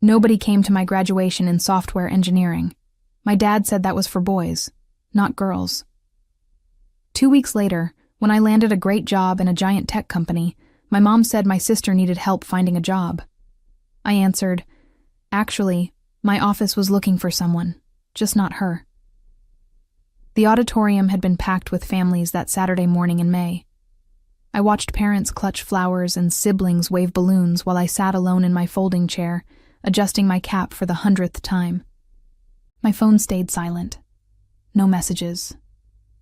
Nobody came to my graduation in software engineering. My dad said that was for boys, not girls. 2 weeks later, when I landed a great job in a giant tech company, my mom said my sister needed help finding a job. I answered, "Actually, my office was looking for someone, just not her." The auditorium had been packed with families that Saturday morning in May. I watched parents clutch flowers and siblings wave balloons while I sat alone in my folding chair, adjusting my cap for the 100th time. My phone stayed silent. No messages.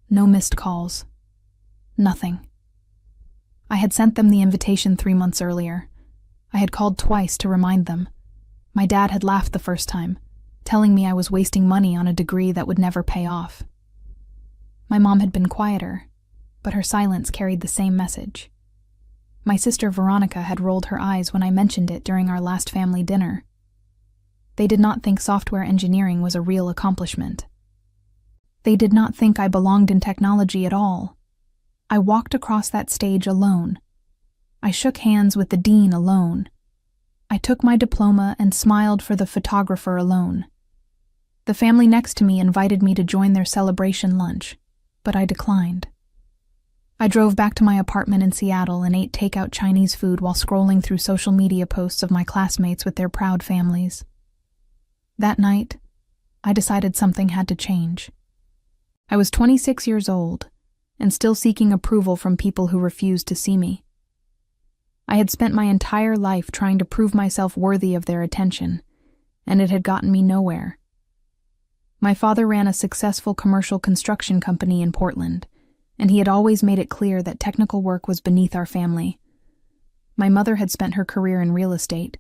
No missed calls. Nothing. I had sent them the invitation 3 months earlier. I had called twice to remind them. My dad had laughed the first time, telling me I was wasting money on a degree that would never pay off. My mom had been quieter, but her silence carried the same message. My sister Veronica had rolled her eyes when I mentioned it during our last family dinner. They did not think software engineering was a real accomplishment. They did not think I belonged in technology at all. I walked across that stage alone. I shook hands with the dean alone. I took my diploma and smiled for the photographer alone. The family next to me invited me to join their celebration lunch, but I declined. I drove back to my apartment in Seattle and ate takeout Chinese food while scrolling through social media posts of my classmates with their proud families. That night, I decided something had to change. I was 26 years old and still seeking approval from people who refused to see me. I had spent my entire life trying to prove myself worthy of their attention, and it had gotten me nowhere. My father ran a successful commercial construction company in Portland, and he had always made it clear that technical work was beneath our family. My mother had spent her career in real estate,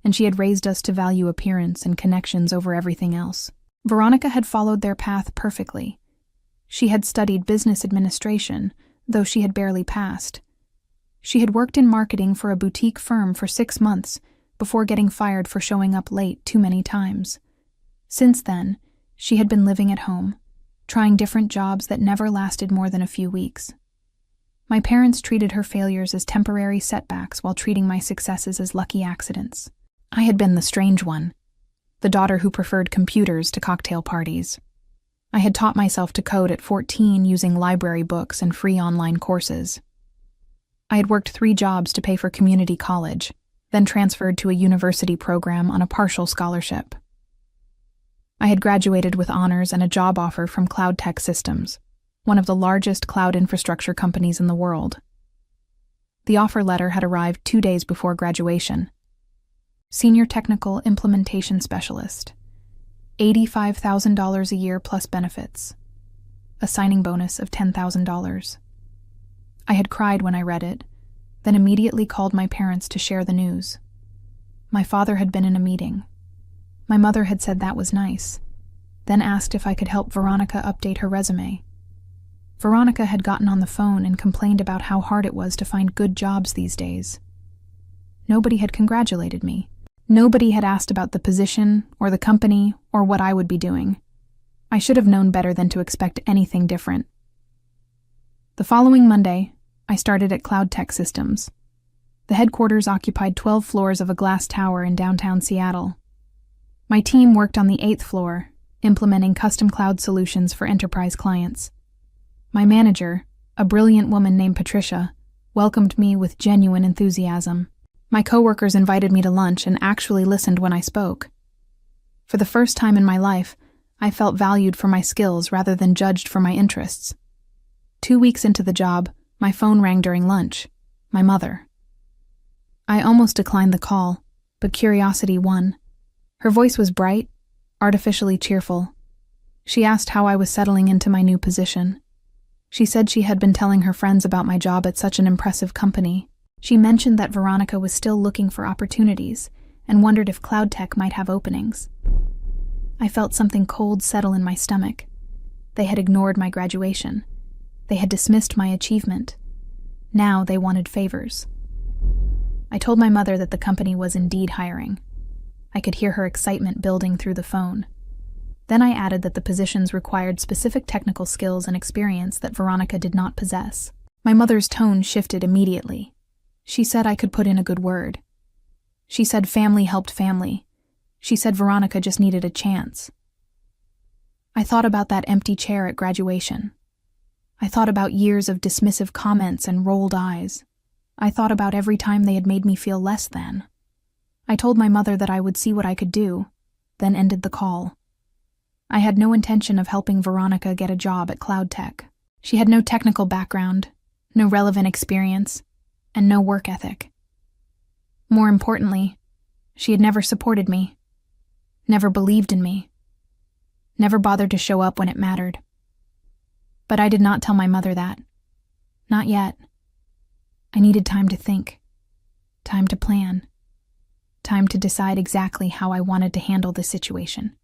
and she had raised us to value appearance and connections over everything else. Veronica had followed their path perfectly. She had studied business administration, though she had barely passed. She had worked in marketing for a boutique firm for 6 months before getting fired for showing up late too many times. Since then, she had been living at home, trying different jobs that never lasted more than a few weeks. My parents treated her failures as temporary setbacks while treating my successes as lucky accidents. I had been the strange one, the daughter who preferred computers to cocktail parties. I had taught myself to code at 14 using library books and free online courses. I had worked 3 jobs to pay for community college, then transferred to a university program on a partial scholarship. I had graduated with honors and a job offer from Cloud Tech Systems, one of the largest cloud infrastructure companies in the world. The offer letter had arrived 2 days before graduation. Senior Technical Implementation Specialist. $85,000 a year plus benefits. A signing bonus of $10,000. I had cried when I read it, then immediately called my parents to share the news. My father had been in a meeting. My mother had said that was nice, then asked if I could help Veronica update her resume. Veronica had gotten on the phone and complained about how hard it was to find good jobs these days. Nobody had congratulated me. Nobody had asked about the position, or the company, or what I would be doing. I should have known better than to expect anything different. The following Monday, I started at Cloud Tech Systems. The headquarters occupied 12 floors of a glass tower in downtown Seattle. My team worked on the 8th floor, implementing custom cloud solutions for enterprise clients. My manager, a brilliant woman named Patricia, welcomed me with genuine enthusiasm. My coworkers invited me to lunch and actually listened when I spoke. For the first time in my life, I felt valued for my skills rather than judged for my interests. 2 weeks into the job, my phone rang during lunch. My mother. I almost declined the call, but curiosity won. Her voice was bright, artificially cheerful. She asked how I was settling into my new position. She said she had been telling her friends about my job at such an impressive company. She mentioned that Veronica was still looking for opportunities and wondered if Cloud Tech might have openings. I felt something cold settle in my stomach. They had ignored my graduation. They had dismissed my achievement. Now they wanted favors. I told my mother that the company was indeed hiring. I could hear her excitement building through the phone. Then I added that the positions required specific technical skills and experience that Veronica did not possess. My mother's tone shifted immediately. She said I could put in a good word. She said family helped family, She said Veronica just needed a chance. I thought about that empty chair at graduation. I thought about years of dismissive comments and rolled eyes. I thought about every time they had made me feel less than. I told my mother that I would see what I could do, then ended the call. I had no intention of helping Veronica get a job at Cloud Tech. She had no technical background, no relevant experience, and no work ethic. More importantly, she had never supported me, never believed in me, never bothered to show up when it mattered. But I did not tell my mother that. Not yet. I needed time to think, time to plan, time to decide exactly how I wanted to handle this situation.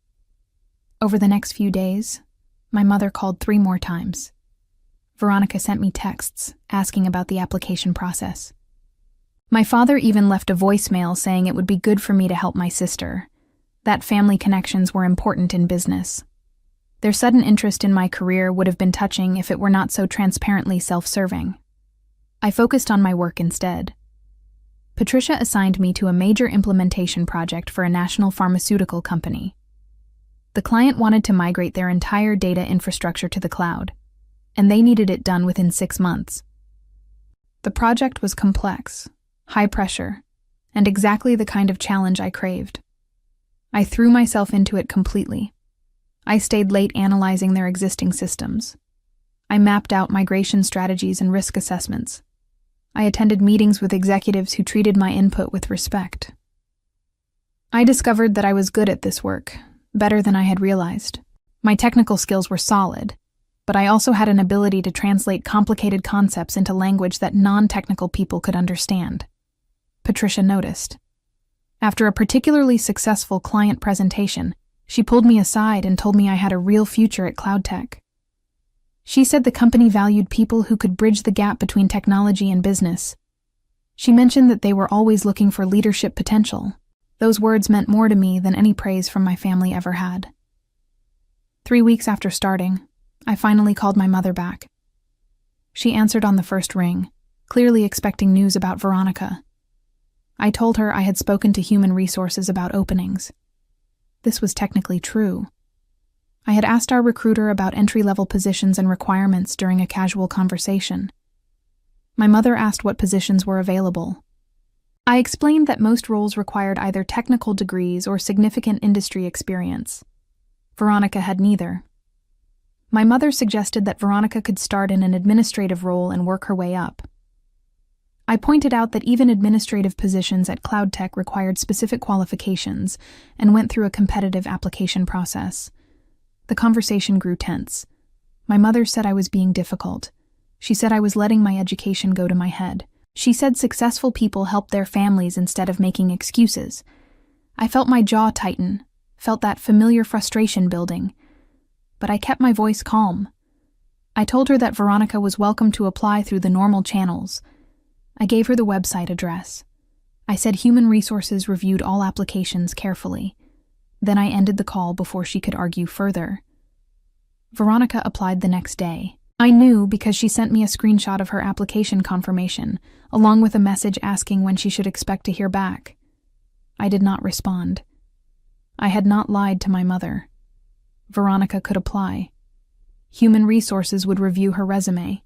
Over the next few days, my mother called 3 more times. Veronica sent me texts asking about the application process. My father even left a voicemail saying it would be good for me to help my sister, that family connections were important in business. Their sudden interest in my career would have been touching if it were not so transparently self-serving. I focused on my work instead. Patricia assigned me to a major implementation project for a national pharmaceutical company. The client wanted to migrate their entire data infrastructure to the cloud, and they needed it done within 6 months. The project was complex, high pressure, and exactly the kind of challenge I craved. I threw myself into it completely. I stayed late analyzing their existing systems. I mapped out migration strategies and risk assessments. I attended meetings with executives who treated my input with respect. I discovered that I was good at this work, better than I had realized. My technical skills were solid, but I also had an ability to translate complicated concepts into language that non-technical people could understand. Patricia noticed. After a particularly successful client presentation, she pulled me aside and told me I had a real future at Cloud Tech. She said the company valued people who could bridge the gap between technology and business. She mentioned that they were always looking for leadership potential. Those words meant more to me than any praise from my family ever had. 3 weeks after starting, I finally called my mother back. She answered on the first ring, clearly expecting news about Veronica. I told her I had spoken to human resources about openings. This was technically true. I had asked our recruiter about entry-level positions and requirements during a casual conversation. My mother asked what positions were available. I explained that most roles required either technical degrees or significant industry experience. Veronica had neither. My mother suggested that Veronica could start in an administrative role and work her way up. I pointed out that even administrative positions at Cloud Tech required specific qualifications and went through a competitive application process. The conversation grew tense. My mother said I was being difficult. She said I was letting my education go to my head. She said successful people help their families instead of making excuses. I felt my jaw tighten, felt that familiar frustration building. But I kept my voice calm. I told her that Veronica was welcome to apply through the normal channels. I gave her the website address. I said human resources reviewed all applications carefully. Then I ended the call before she could argue further. Veronica applied the next day. I knew because she sent me a screenshot of her application confirmation, along with a message asking when she should expect to hear back. I did not respond. I had not lied to my mother. Veronica could apply. Human resources would review her resume.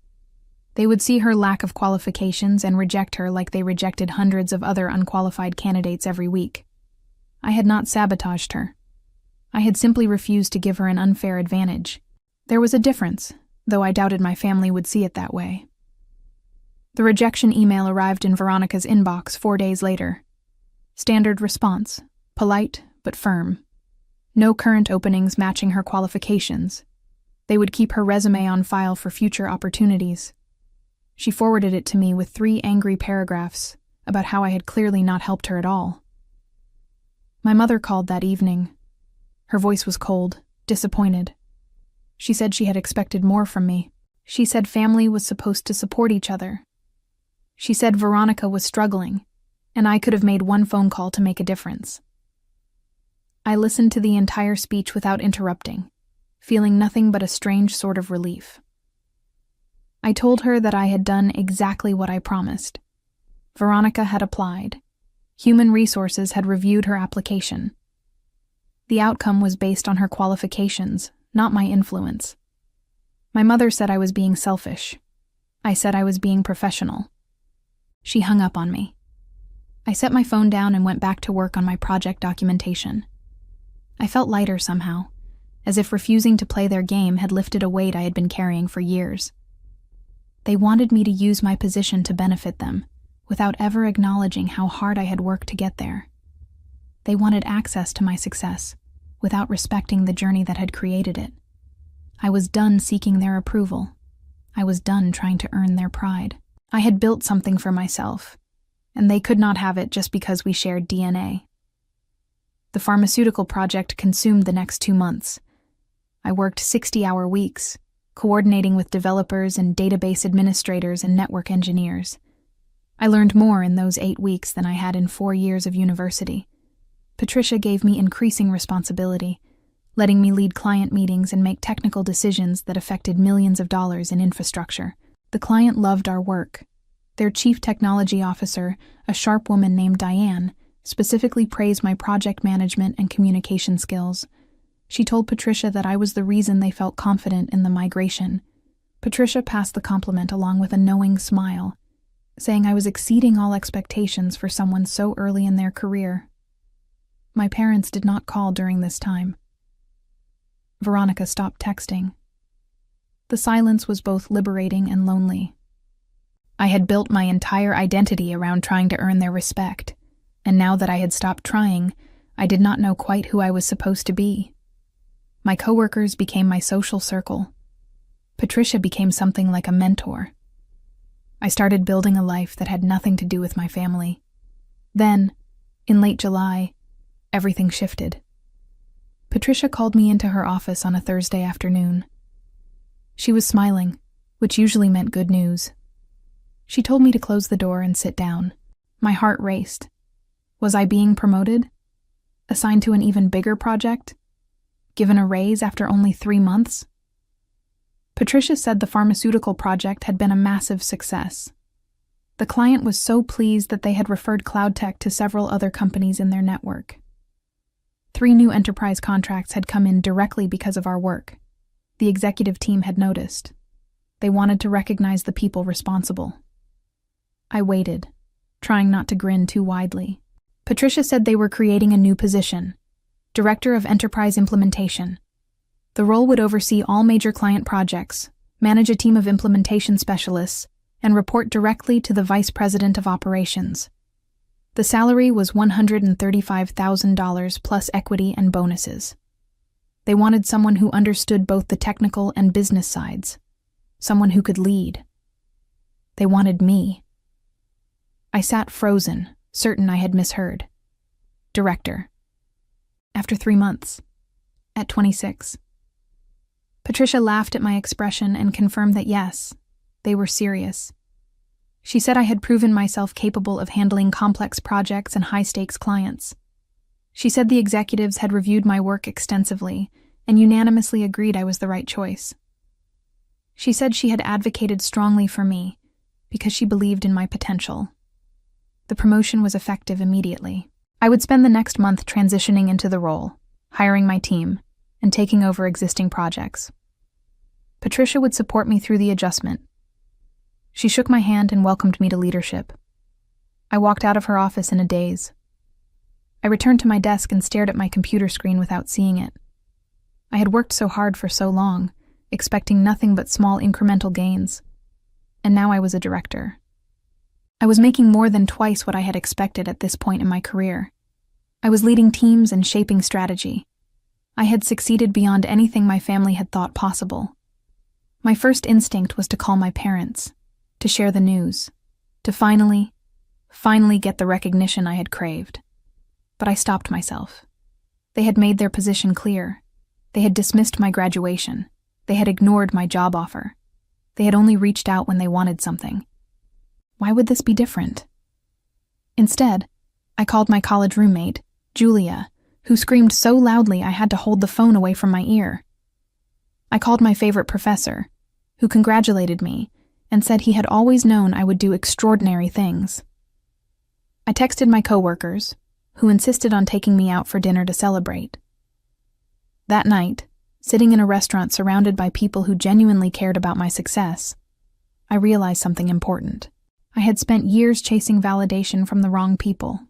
They would see her lack of qualifications and reject her like they rejected hundreds of other unqualified candidates every week. I had not sabotaged her. I had simply refused to give her an unfair advantage. There was a difference, though I doubted my family would see it that way. The rejection email arrived in Veronica's inbox 4 days later. Standard response, polite but firm. No current openings matching her qualifications. They would keep her resume on file for future opportunities. She forwarded it to me with 3 angry paragraphs about how I had clearly not helped her at all. My mother called that evening. Her voice was cold, disappointed. She said she had expected more from me. She said family was supposed to support each other. She said Veronica was struggling, and I could have made one phone call to make a difference. I listened to the entire speech without interrupting, feeling nothing but a strange sort of relief. I told her that I had done exactly what I promised. Veronica had applied. Human resources had reviewed her application. The outcome was based on her qualifications, not my influence. My mother said I was being selfish. I said I was being professional. She hung up on me. I set my phone down and went back to work on my project documentation. I felt lighter somehow, as if refusing to play their game had lifted a weight I had been carrying for years. They wanted me to use my position to benefit them, without ever acknowledging how hard I had worked to get there. They wanted access to my success, without respecting the journey that had created it. I was done seeking their approval. I was done trying to earn their pride. I had built something for myself, and they could not have it just because we shared DNA. The pharmaceutical project consumed the next 2 months. I worked 60-hour weeks, coordinating with developers and database administrators and network engineers. I learned more in those 8 weeks than I had in 4 years of university. Patricia gave me increasing responsibility, letting me lead client meetings and make technical decisions that affected millions of dollars in infrastructure. The client loved our work. Their chief technology officer, a sharp woman named Diane, specifically praised my project management and communication skills. She told Patricia that I was the reason they felt confident in the migration. Patricia passed the compliment along with a knowing smile, saying I was exceeding all expectations for someone so early in their career. My parents did not call during this time. Veronica stopped texting. The silence was both liberating and lonely. I had built my entire identity around trying to earn their respect, and now that I had stopped trying, I did not know quite who I was supposed to be. My coworkers became my social circle. Patricia became something like a mentor. I started building a life that had nothing to do with my family. Then, in late July, everything shifted. Patricia called me into her office on a Thursday afternoon. She was smiling, which usually meant good news. She told me to close the door and sit down. My heart raced. Was I being promoted? Assigned to an even bigger project? Given a raise after only 3 months? Patricia said the pharmaceutical project had been a massive success. The client was so pleased that they had referred CloudTech to several other companies in their network. 3 new enterprise contracts had come in directly because of our work. The executive team had noticed. They wanted to recognize the people responsible. I waited, trying not to grin too widely. Patricia said they were creating a new position, Director of Enterprise Implementation. The role would oversee all major client projects, manage a team of implementation specialists, and report directly to the Vice President of Operations. The salary was $135,000 plus equity and bonuses. They wanted someone who understood both the technical and business sides, someone who could lead. They wanted me. I sat frozen, certain I had misheard. Director. After 3 months. At 26. Patricia laughed at my expression and confirmed that yes, they were serious. She said I had proven myself capable of handling complex projects and high-stakes clients. She said the executives had reviewed my work extensively and unanimously agreed I was the right choice. She said she had advocated strongly for me because she believed in my potential. The promotion was effective immediately. I would spend the next month transitioning into the role, hiring my team, and taking over existing projects. Patricia would support me through the adjustment. She shook my hand and welcomed me to leadership. I walked out of her office in a daze. I returned to my desk and stared at my computer screen without seeing it. I had worked so hard for so long, expecting nothing but small incremental gains. And now I was a director. I was making more than twice what I had expected at this point in my career. I was leading teams and shaping strategy. I had succeeded beyond anything my family had thought possible. My first instinct was to call my parents, to share the news, to finally get the recognition I had craved. But I stopped myself. They had made their position clear. They had dismissed my graduation. They had ignored my job offer. They had only reached out when they wanted something. Why would this be different? Instead, I called my college roommate, Julia, who screamed so loudly I had to hold the phone away from my ear. I called my favorite professor, who congratulated me and said he had always known I would do extraordinary things. I texted my coworkers, who insisted on taking me out for dinner to celebrate. That night, sitting in a restaurant surrounded by people who genuinely cared about my success, I realized something important. I had spent years chasing validation from the wrong people.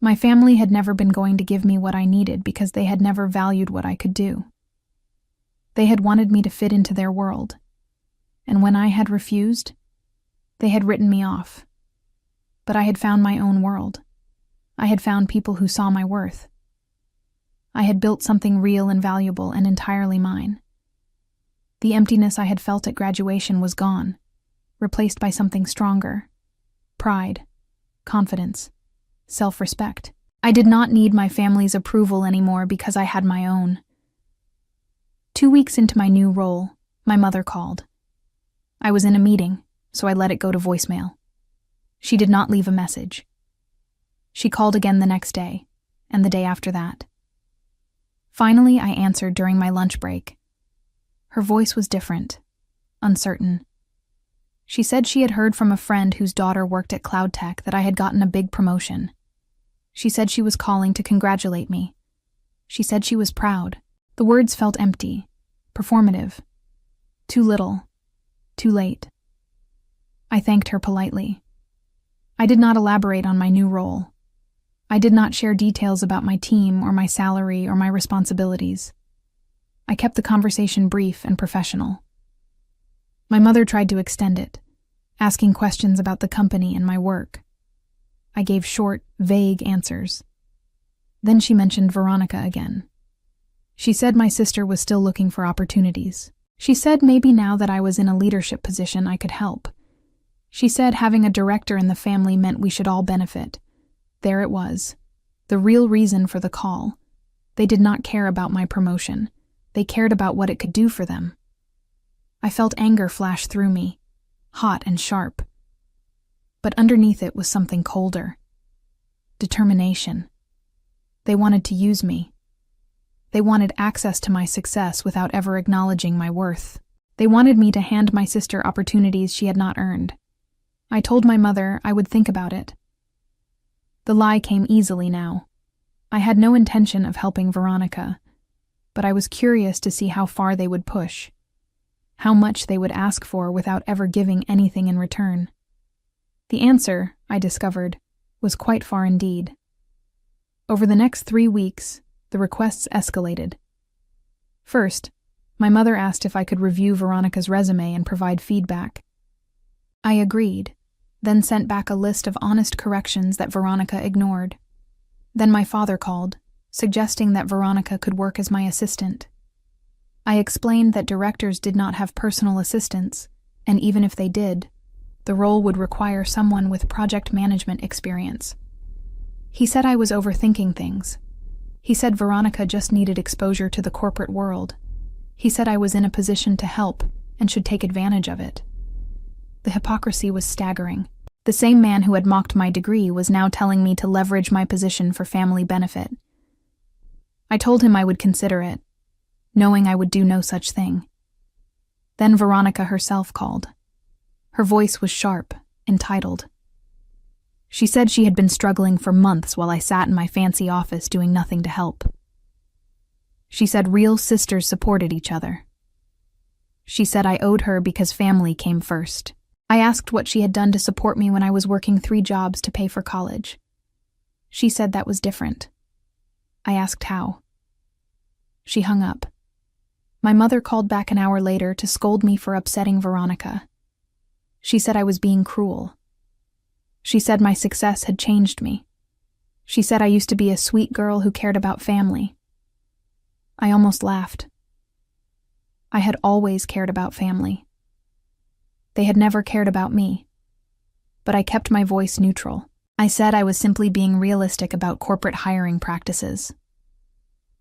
My family had never been going to give me what I needed because they had never valued what I could do. They had wanted me to fit into their world, and when I had refused, they had written me off. But I had found my own world. I had found people who saw my worth. I had built something real and valuable and entirely mine. The emptiness I had felt at graduation was gone, replaced by something stronger: pride, confidence, self-respect. I did not need my family's approval anymore because I had my own. 2 weeks into my new role, my mother called. I was in a meeting, so I let it go to voicemail. She did not leave a message. She called again the next day, and the day after that. Finally, I answered during my lunch break. Her voice was different, uncertain. She said she had heard from a friend whose daughter worked at Cloud Tech that I had gotten a big promotion. She said she was calling to congratulate me. She said she was proud. The words felt empty, performative. Too little, too late. I thanked her politely. I did not elaborate on my new role. I did not share details about my team or my salary or my responsibilities. I kept the conversation brief and professional. My mother tried to extend it, asking questions about the company and my work. I gave short, vague answers. Then she mentioned Veronica again. She said my sister was still looking for opportunities. She said maybe now that I was in a leadership position I could help. She said having a director in the family meant we should all benefit. There it was, the real reason for the call. They did not care about my promotion. They cared about what it could do for them. I felt anger flash through me, hot and sharp. But underneath it was something colder. Determination. They wanted to use me. They wanted access to my success without ever acknowledging my worth. They wanted me to hand my sister opportunities she had not earned. I told my mother I would think about it. The lie came easily now. I had no intention of helping Veronica, but I was curious to see how far they would push, how much they would ask for without ever giving anything in return. The answer, I discovered, was quite far indeed. Over the next 3 weeks, the requests escalated. First, my mother asked if I could review Veronica's resume and provide feedback. I agreed, then sent back a list of honest corrections that Veronica ignored. Then my father called, suggesting that Veronica could work as my assistant. I explained that directors did not have personal assistants, and even if they did, the role would require someone with project management experience. He said I was overthinking things. He said Veronica just needed exposure to the corporate world. He said I was in a position to help and should take advantage of it. The hypocrisy was staggering. The same man who had mocked my degree was now telling me to leverage my position for family benefit. I told him I would consider it, knowing I would do no such thing. Then Veronica herself called. Her voice was sharp, entitled. She said she had been struggling for months while I sat in my fancy office doing nothing to help. She said real sisters supported each other. She said I owed her because family came first. I asked what she had done to support me when I was working 3 jobs to pay for college. She said that was different. I asked how. She hung up. My mother called back an hour later to scold me for upsetting Veronica. She said I was being cruel. She said my success had changed me. She said I used to be a sweet girl who cared about family. I almost laughed. I had always cared about family. They had never cared about me. But I kept my voice neutral. I said I was simply being realistic about corporate hiring practices.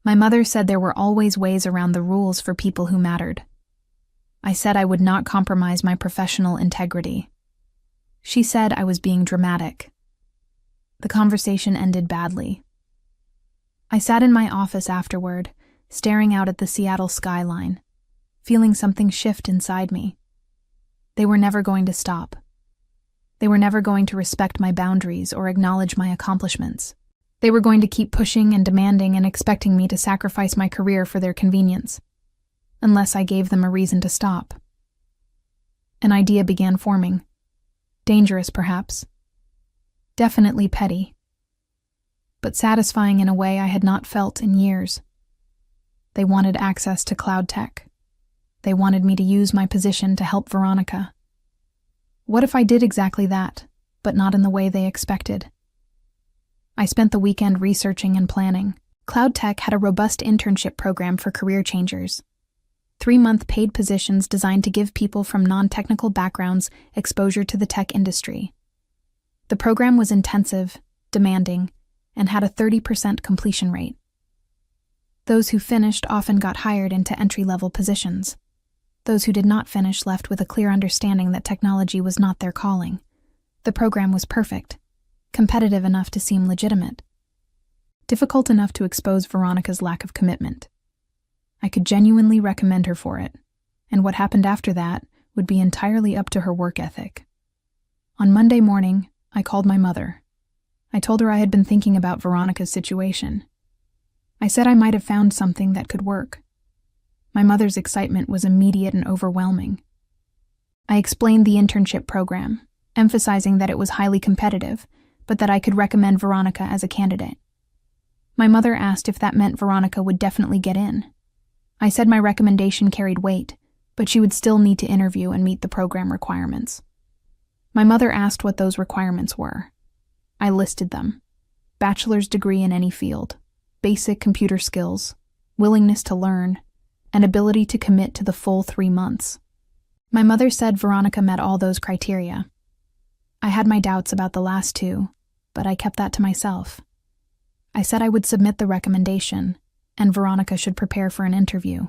My mother said there were always ways around the rules for people who mattered. I said I would not compromise my professional integrity. She said I was being dramatic. The conversation ended badly. I sat in my office afterward, staring out at the Seattle skyline, feeling something shift inside me. They were never going to stop. They were never going to respect my boundaries or acknowledge my accomplishments. They were going to keep pushing and demanding and expecting me to sacrifice my career for their convenience, unless I gave them a reason to stop. An idea began forming. Dangerous, perhaps. Definitely petty. But satisfying in a way I had not felt in years. They wanted access to cloud tech. They wanted me to use my position to help Veronica. What if I did exactly that, but not in the way they expected? I spent the weekend researching and planning. Cloud Tech had a robust internship program for career changers. 3-month paid positions designed to give people from non-technical backgrounds exposure to the tech industry. The program was intensive, demanding, and had a 30% completion rate. Those who finished often got hired into entry-level positions. Those who did not finish left with a clear understanding that technology was not their calling. The program was perfect, competitive enough to seem legitimate, difficult enough to expose Veronica's lack of commitment. I could genuinely recommend her for it, and what happened after that would be entirely up to her work ethic. On Monday morning, I called my mother. I told her I had been thinking about Veronica's situation. I said I might have found something that could work. My mother's excitement was immediate and overwhelming. I explained the internship program, emphasizing that it was highly competitive, but that I could recommend Veronica as a candidate. My mother asked if that meant Veronica would definitely get in. I said my recommendation carried weight, but she would still need to interview and meet the program requirements. My mother asked what those requirements were. I listed them: bachelor's degree in any field, basic computer skills, willingness to learn, and ability to commit to the full 3 months. My mother said Veronica met all those criteria. I had my doubts about the last two, but I kept that to myself. I said I would submit the recommendation, and Veronica should prepare for an interview.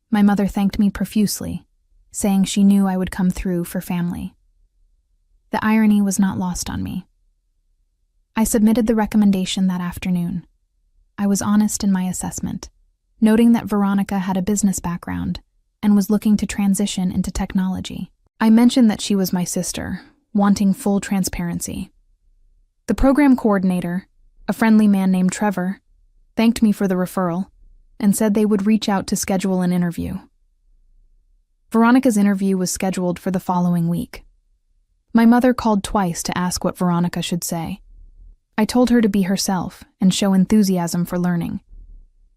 My mother thanked me profusely, saying she knew I would come through for family. The irony was not lost on me. I submitted the recommendation that afternoon. I was honest in my assessment, noting that Veronica had a business background and was looking to transition into technology. I mentioned that she was my sister, wanting full transparency. The program coordinator, a friendly man named Trevor, thanked me for the referral and said they would reach out to schedule an interview. Veronica's interview was scheduled for the following week. My mother called twice to ask what Veronica should say. I told her to be herself and show enthusiasm for learning.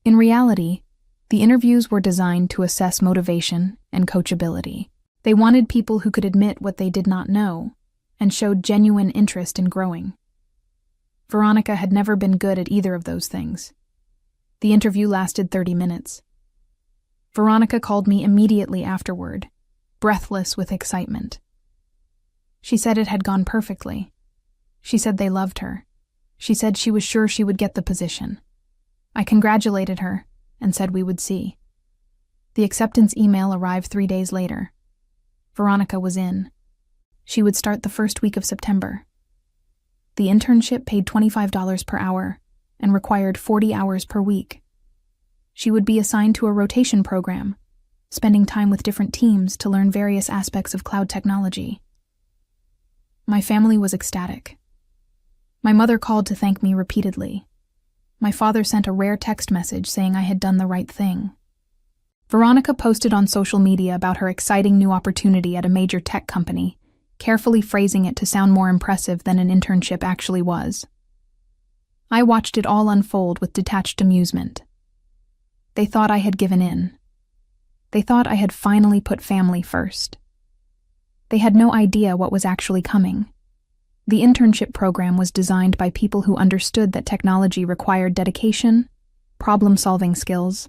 In reality, the interviews were designed to assess motivation and coachability. They wanted people who could admit what they did not know and showed genuine interest in growing. Veronica had never been good at either of those things. The interview lasted 30 minutes. Veronica called me immediately afterward, breathless with excitement. She said it had gone perfectly. She said they loved her. She said she was sure she would get the position. I congratulated her and said we would see. The acceptance email arrived 3 days later. Veronica was in. She would start the first week of September. The internship paid $25 per hour and required 40 hours per week. She would be assigned to a rotation program, spending time with different teams to learn various aspects of cloud technology. My family was ecstatic. My mother called to thank me repeatedly. My father sent a rare text message saying I had done the right thing. Veronica posted on social media about her exciting new opportunity at a major tech company, carefully phrasing it to sound more impressive than an internship actually was. I watched it all unfold with detached amusement. They thought I had given in. They thought I had finally put family first. They had no idea what was actually coming. The internship program was designed by people who understood that technology required dedication, problem-solving skills,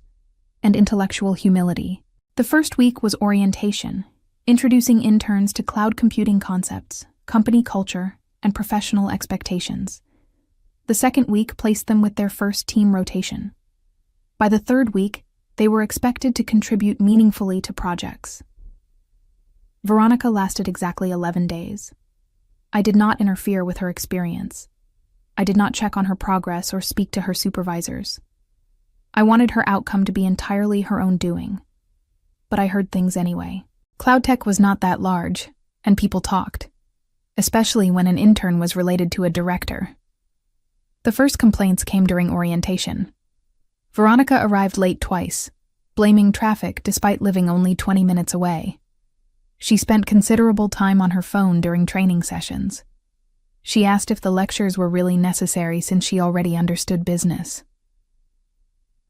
and intellectual humility. The first week was orientation, introducing interns to cloud computing concepts, company culture, and professional expectations. The second week placed them with their first team rotation. By the third week, they were expected to contribute meaningfully to projects. Veronica lasted exactly 11 days. I did not interfere with her experience. I did not check on her progress or speak to her supervisors. I wanted her outcome to be entirely her own doing. But I heard things anyway. Cloud tech was not that large, and people talked, especially when an intern was related to a director. The first complaints came during orientation. Veronica arrived late twice, blaming traffic despite living only 20 minutes away. She spent considerable time on her phone during training sessions. She asked if the lectures were really necessary since she already understood business.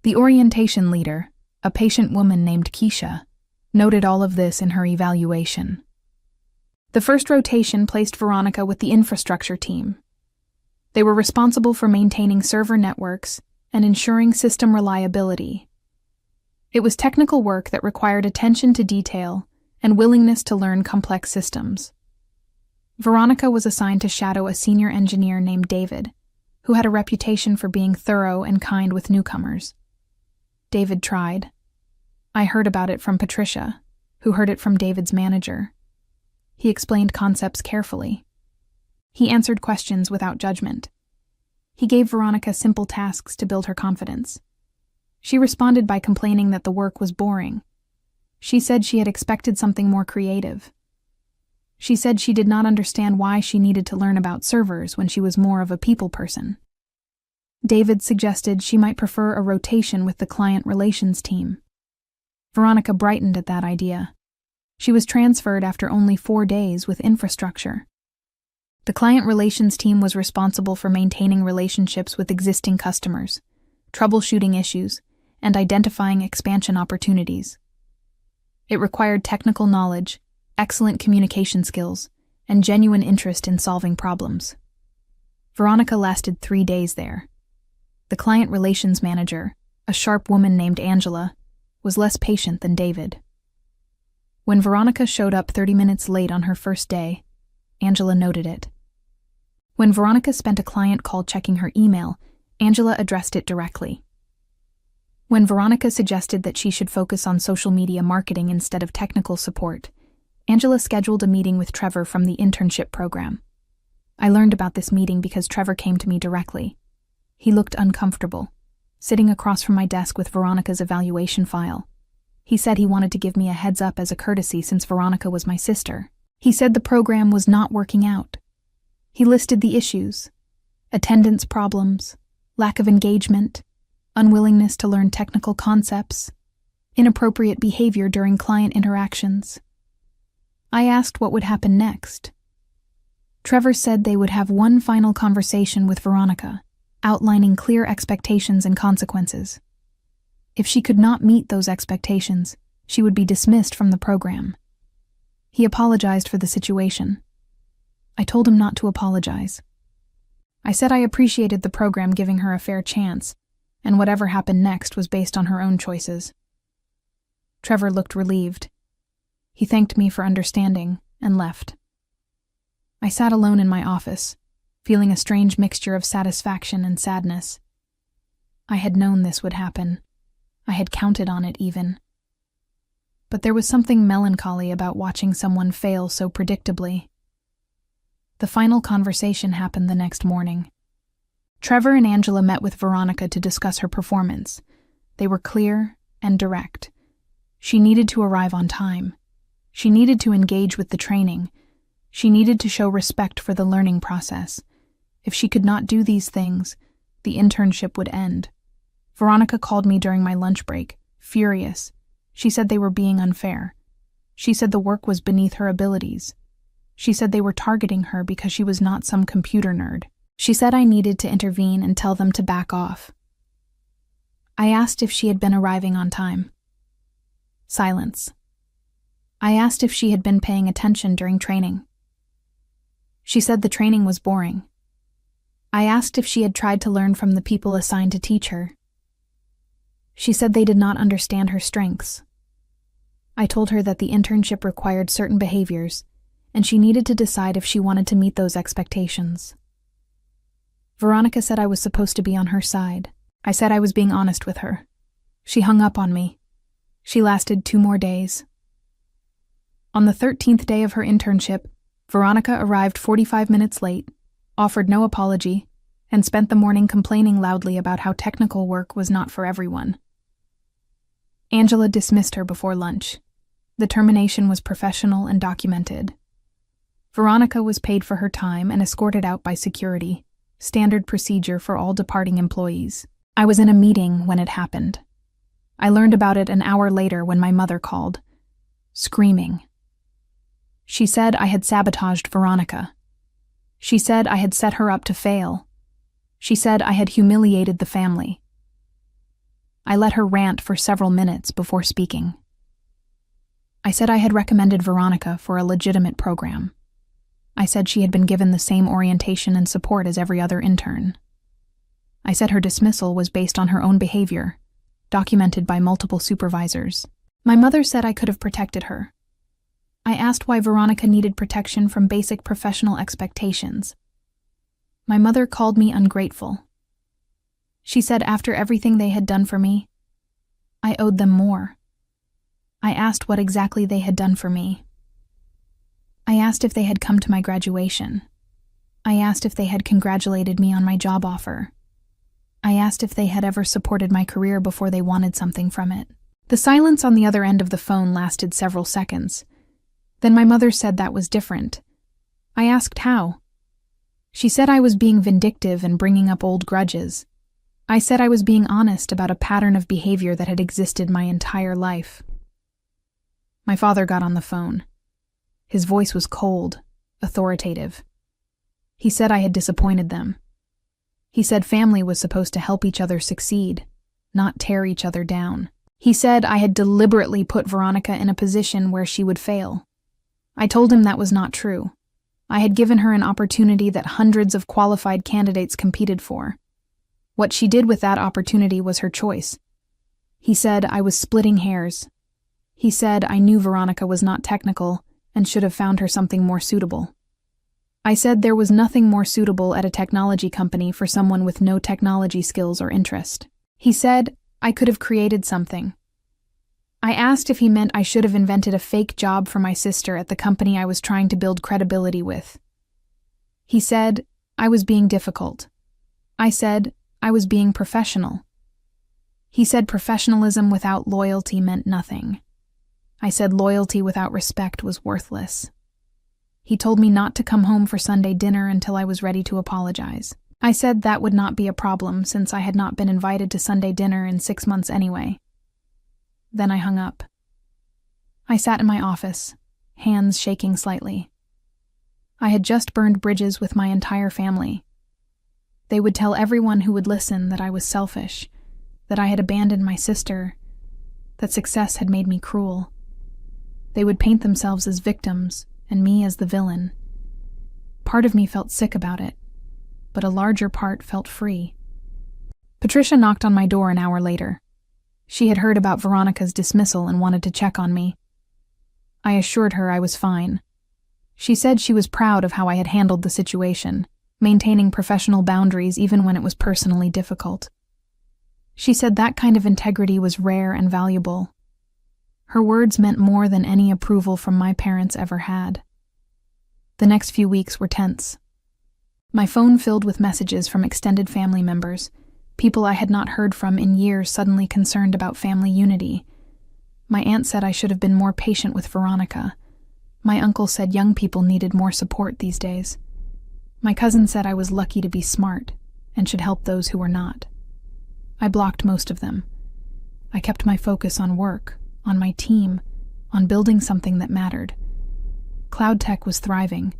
The orientation leader, a patient woman named Keisha, noted all of this in her evaluation. The first rotation placed Veronica with the infrastructure team. They were responsible for maintaining server networks and ensuring system reliability. It was technical work that required attention to detail and willingness to learn complex systems. Veronica was assigned to shadow a senior engineer named David, who had a reputation for being thorough and kind with newcomers. David tried. I heard about it from Patricia, who heard it from David's manager. He explained concepts carefully. He answered questions without judgment. He gave Veronica simple tasks to build her confidence. She responded by complaining that the work was boring. She said she had expected something more creative. She said she did not understand why she needed to learn about servers when she was more of a people person. David suggested she might prefer a rotation with the client relations team. Veronica brightened at that idea. She was transferred after only 4 days with infrastructure. The client relations team was responsible for maintaining relationships with existing customers, troubleshooting issues, and identifying expansion opportunities. It required technical knowledge, excellent communication skills, and genuine interest in solving problems. Veronica lasted 3 days there. The client relations manager, a sharp woman named Angela, was less patient than David. When Veronica showed up 30 minutes late on her first day, Angela noted it. When Veronica spent a client call checking her email, Angela addressed it directly. When Veronica suggested that she should focus on social media marketing instead of technical support, Angela scheduled a meeting with Trevor from the internship program. I learned about this meeting because Trevor came to me directly. He looked uncomfortable, sitting across from my desk with Veronica's evaluation file. He said he wanted to give me a heads up as a courtesy since Veronica was my sister. He said the program was not working out. He listed the issues: attendance problems, lack of engagement, unwillingness to learn technical concepts, inappropriate behavior during client interactions. I asked what would happen next. Trevor said they would have one final conversation with Veronica, outlining clear expectations and consequences. If she could not meet those expectations, she would be dismissed from the program. He apologized for the situation. I told him not to apologize. I said I appreciated the program giving her a fair chance, and whatever happened next was based on her own choices. Trevor looked relieved. He thanked me for understanding and left. I sat alone in my office, feeling a strange mixture of satisfaction and sadness. I had known this would happen. I had counted on it even. But there was something melancholy about watching someone fail so predictably. The final conversation happened the next morning. Trevor and Angela met with Veronica to discuss her performance. They were clear and direct. She needed to arrive on time. She needed to engage with the training. She needed to show respect for the learning process. If she could not do these things, the internship would end. Veronica called me during my lunch break, furious. She said they were being unfair. She said the work was beneath her abilities. She said they were targeting her because she was not some computer nerd. She said I needed to intervene and tell them to back off. I asked if she had been arriving on time. Silence. I asked if she had been paying attention during training. She said the training was boring. I asked if she had tried to learn from the people assigned to teach her. She said they did not understand her strengths. I told her that the internship required certain behaviors, and she needed to decide if she wanted to meet those expectations. Veronica said I was supposed to be on her side. I said I was being honest with her. She hung up on me. She lasted 2 more days. On the 13th day of her internship, Veronica arrived 45 minutes late, offered no apology, and spent the morning complaining loudly about how technical work was not for everyone. Angela dismissed her before lunch. The termination was professional and documented. Veronica was paid for her time and escorted out by security. standard procedure for all departing employees. I was in a meeting when it happened. I learned about it an hour later when my mother called, screaming. She said I had sabotaged Veronica. She said I had set her up to fail. She said I had humiliated the family. I let her rant for several minutes before speaking. I said I had recommended Veronica for a legitimate program. I said she had been given the same orientation and support as every other intern. I said her dismissal was based on her own behavior, documented by multiple supervisors. My mother said I could have protected her. I asked why Veronica needed protection from basic professional expectations. My mother called me ungrateful. She said after everything they had done for me, I owed them more. I asked what exactly they had done for me. I asked if they had come to my graduation. I asked if they had congratulated me on my job offer. I asked if they had ever supported my career before they wanted something from it. The silence on the other end of the phone lasted several seconds. Then my mother said that was different. I asked how. She said I was being vindictive and bringing up old grudges. I said I was being honest about a pattern of behavior that had existed my entire life. My father got on the phone. His voice was cold, authoritative. He said I had disappointed them. He said family was supposed to help each other succeed, not tear each other down. He said I had deliberately put Veronica in a position where she would fail. I told him that was not true. I had given her an opportunity that hundreds of qualified candidates competed for. What she did with that opportunity was her choice. He said I was splitting hairs. He said I knew Veronica was not technical and should have found her something more suitable. I said there was nothing more suitable at a technology company for someone with no technology skills or interest. He said I could have created something. I asked if he meant I should have invented a fake job for my sister at the company I was trying to build credibility with. He said I was being difficult. I said I was being professional. He said professionalism without loyalty meant nothing. I said loyalty without respect was worthless. He told me not to come home for Sunday dinner until I was ready to apologize. I said that would not be a problem since I had not been invited to Sunday dinner in 6 months anyway. Then I hung up. I sat in my office, hands shaking slightly. I had just burned bridges with my entire family. They would tell everyone who would listen that I was selfish, that I had abandoned my sister, that success had made me cruel. They would paint themselves as victims and me as the villain. Part of me felt sick about it, but a larger part felt free. Patricia knocked on my door an hour later. She had heard about Veronica's dismissal and wanted to check on me. I assured her I was fine. She said she was proud of how I had handled the situation, maintaining professional boundaries even when it was personally difficult. She said that kind of integrity was rare and valuable. Her words meant more than any approval from my parents ever had. The next few weeks were tense. My phone filled with messages from extended family members, people I had not heard from in years suddenly concerned about family unity. My aunt said I should have been more patient with Veronica. My uncle said young people needed more support these days. My cousin said I was lucky to be smart and should help those who were not. I blocked most of them. I kept my focus on work, on my team, on building something that mattered. Cloud tech was thriving.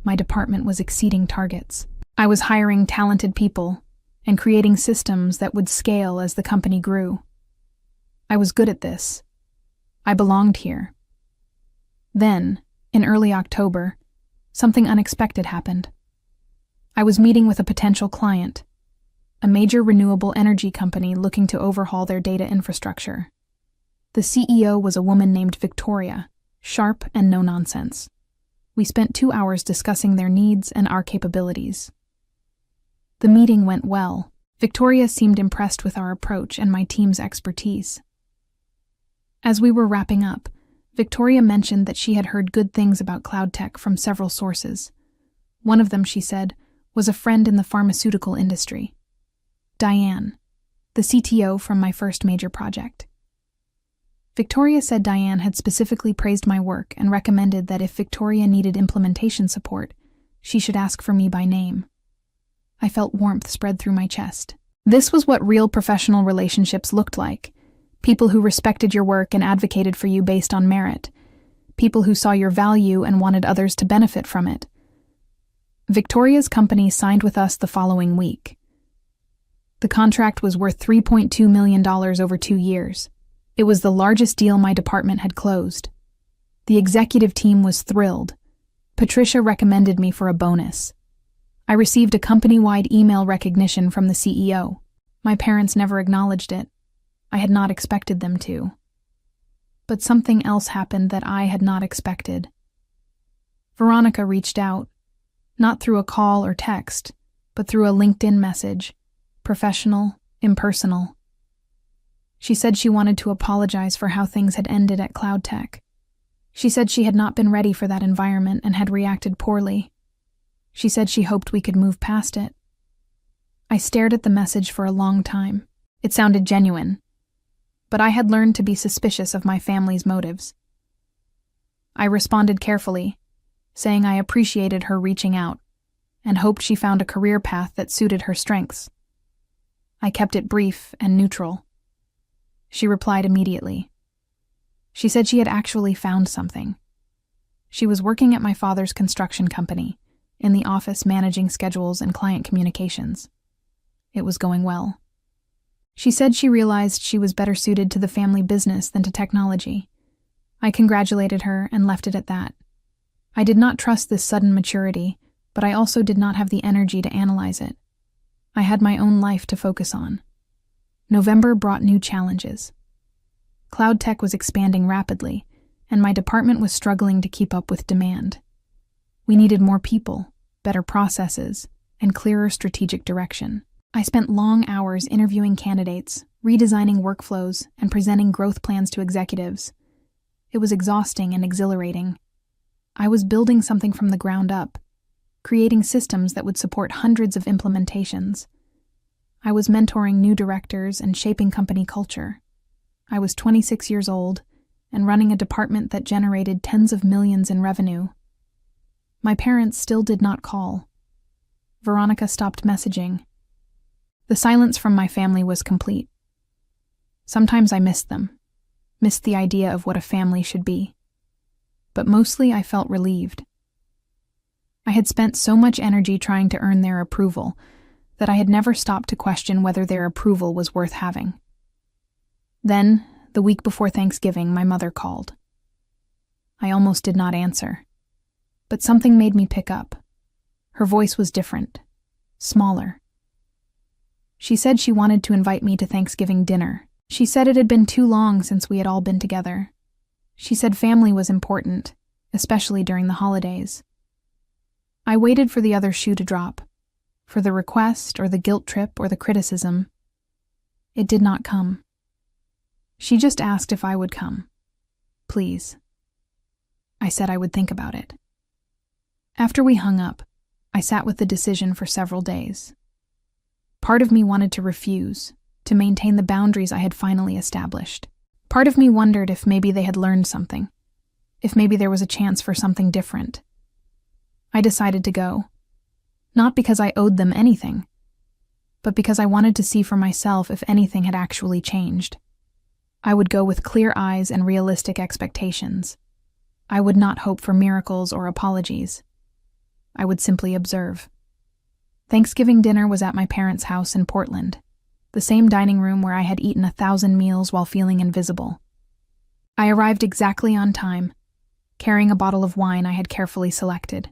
My department was exceeding targets. I was hiring talented people and creating systems that would scale as the company grew. I was good at this. I belonged here. Then, in early October, something unexpected happened. I was meeting with a potential client, a major renewable energy company looking to overhaul their data infrastructure. The CEO was a woman named Victoria, sharp and no-nonsense. We spent 2 hours discussing their needs and our capabilities. The meeting went well. Victoria seemed impressed with our approach and my team's expertise. As we were wrapping up, Victoria mentioned that she had heard good things about cloud tech from several sources. One of them, she said, was a friend in the pharmaceutical industry. Diane, the CTO from my first major project. Victoria said Diane had specifically praised my work and recommended that if Victoria needed implementation support, she should ask for me by name. I felt warmth spread through my chest. This was what real professional relationships looked like. People who respected your work and advocated for you based on merit. People who saw your value and wanted others to benefit from it. Victoria's company signed with us the following week. The contract was worth $3.2 million over 2 years. It was the largest deal my department had closed. The executive team was thrilled. Patricia recommended me for a bonus. I received a company-wide email recognition from the CEO. My parents never acknowledged it. I had not expected them to. But something else happened that I had not expected. Veronica reached out, not through a call or text, but through a LinkedIn message, professional, impersonal. She said she wanted to apologize for how things had ended at CloudTech. She said she had not been ready for that environment and had reacted poorly. She said she hoped we could move past it. I stared at the message for a long time. It sounded genuine, but I had learned to be suspicious of my family's motives. I responded carefully, saying I appreciated her reaching out and hoped she found a career path that suited her strengths. I kept it brief and neutral. She replied immediately. She said she had actually found something. She was working at my father's construction company, in the office managing schedules and client communications. It was going well. She said she realized she was better suited to the family business than to technology. I congratulated her and left it at that. I did not trust this sudden maturity, but I also did not have the energy to analyze it. I had my own life to focus on. November brought new challenges. CloudTech was expanding rapidly, and my department was struggling to keep up with demand. We needed more people, better processes, and clearer strategic direction. I spent long hours interviewing candidates, redesigning workflows, and presenting growth plans to executives. It was exhausting and exhilarating. I was building something from the ground up, creating systems that would support hundreds of implementations. I was mentoring new directors and shaping company culture. I was 26 years old and running a department that generated tens of millions in revenue. My parents still did not call. Veronica stopped messaging. The silence from my family was complete. Sometimes I missed them, missed the idea of what a family should be. But mostly I felt relieved. I had spent so much energy trying to earn their approval that I had never stopped to question whether their approval was worth having. Then, the week before Thanksgiving, my mother called. I almost did not answer. But something made me pick up. Her voice was different, smaller. She said she wanted to invite me to Thanksgiving dinner. She said it had been too long since we had all been together. She said family was important, especially during the holidays. I waited for the other shoe to drop, for the request or the guilt trip or the criticism. It did not come. She just asked if I would come. Please. I said I would think about it. After we hung up, I sat with the decision for several days. Part of me wanted to refuse, to maintain the boundaries I had finally established. Part of me wondered if maybe they had learned something, if maybe there was a chance for something different. I decided to go, not because I owed them anything, but because I wanted to see for myself if anything had actually changed. I would go with clear eyes and realistic expectations. I would not hope for miracles or apologies. I would simply observe. Thanksgiving dinner was at my parents' house in Portland, the same dining room where I had eaten 1,000 meals while feeling invisible. I arrived exactly on time, carrying a bottle of wine I had carefully selected.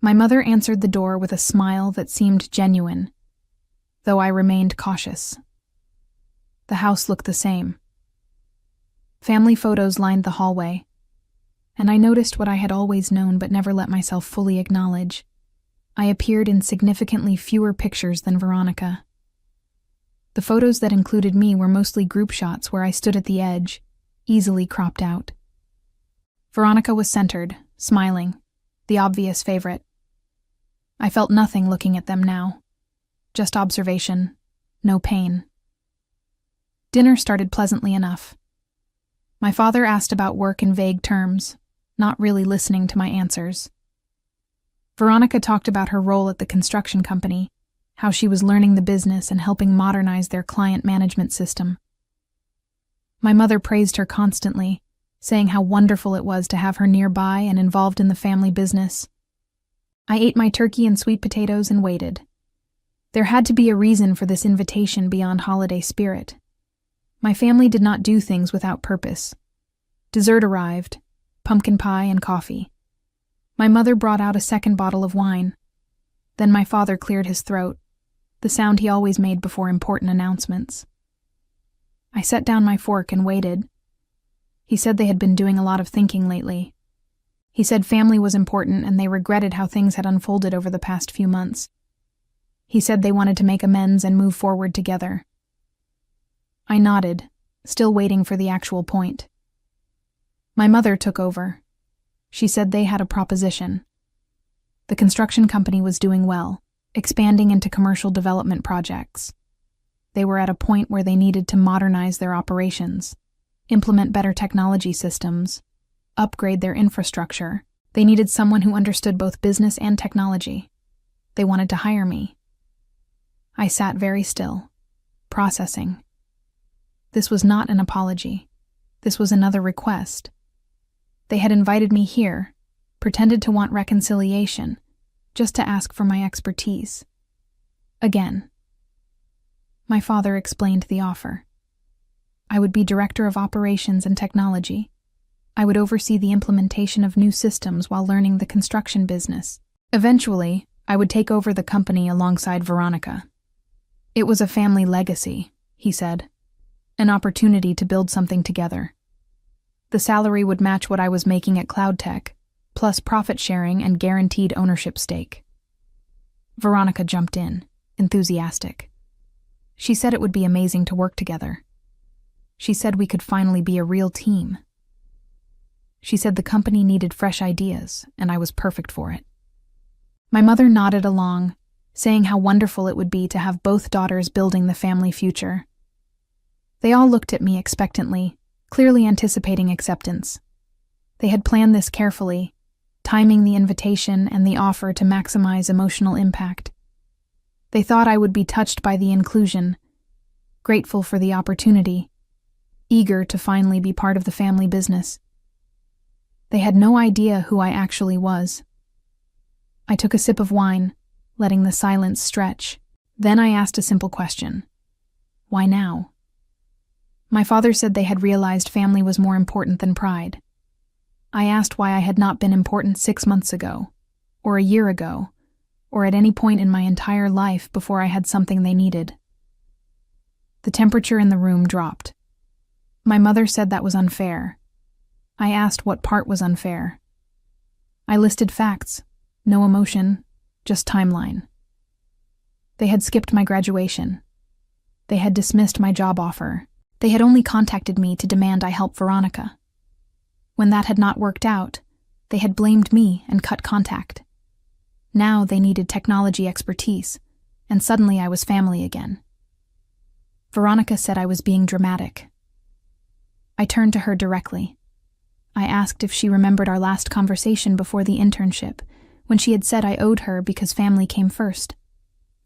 My mother answered the door with a smile that seemed genuine, though I remained cautious. The house looked the same. Family photos lined the hallway, and I noticed what I had always known but never let myself fully acknowledge. I appeared in significantly fewer pictures than Veronica. The photos that included me were mostly group shots where I stood at the edge, easily cropped out. Veronica was centered, smiling, the obvious favorite. I felt nothing looking at them now. Just observation, no pain. Dinner started pleasantly enough. My father asked about work in vague terms, not really listening to my answers. Veronica talked about her role at the construction company, how she was learning the business and helping modernize their client management system. My mother praised her constantly, saying how wonderful it was to have her nearby and involved in the family business. I ate my turkey and sweet potatoes and waited. There had to be a reason for this invitation beyond holiday spirit. My family did not do things without purpose. Dessert arrived, pumpkin pie and coffee. My mother brought out a second bottle of wine. Then my father cleared his throat, the sound he always made before important announcements. I set down my fork and waited. He said they had been doing a lot of thinking lately. He said family was important and they regretted how things had unfolded over the past few months. He said they wanted to make amends and move forward together. I nodded, still waiting for the actual point. My mother took over. She said they had a proposition. The construction company was doing well, expanding into commercial development projects. They were at a point where they needed to modernize their operations, implement better technology systems, upgrade their infrastructure. They needed someone who understood both business and technology. They wanted to hire me. I sat very still, processing. This was not an apology. This was another request. They had invited me here, pretended to want reconciliation, just to ask for my expertise. Again. My father explained the offer. I would be director of operations and technology. I would oversee the implementation of new systems while learning the construction business. Eventually, I would take over the company alongside Veronica. It was a family legacy, he said. An opportunity to build something together. The salary would match what I was making at CloudTech, plus profit sharing and guaranteed ownership stake. Veronica jumped in, enthusiastic. She said it would be amazing to work together. She said we could finally be a real team. She said the company needed fresh ideas, and I was perfect for it. My mother nodded along, saying how wonderful it would be to have both daughters building the family future. They all looked at me expectantly, clearly anticipating acceptance. They had planned this carefully, timing the invitation and the offer to maximize emotional impact. They thought I would be touched by the inclusion, grateful for the opportunity, eager to finally be part of the family business. They had no idea who I actually was. I took a sip of wine, letting the silence stretch. Then I asked a simple question. Why now? My father said they had realized family was more important than pride. I asked why I had not been important 6 months ago, or a year ago, or at any point in my entire life before I had something they needed. The temperature in the room dropped. My mother said that was unfair. I asked what part was unfair. I listed facts, no emotion, just timeline. They had skipped my graduation. They had dismissed my job offer. They had only contacted me to demand I help Veronica. When that had not worked out, they had blamed me and cut contact. Now they needed technology expertise, and suddenly I was family again. Veronica said I was being dramatic. I turned to her directly. I asked if she remembered our last conversation before the internship, when she had said I owed her because family came first.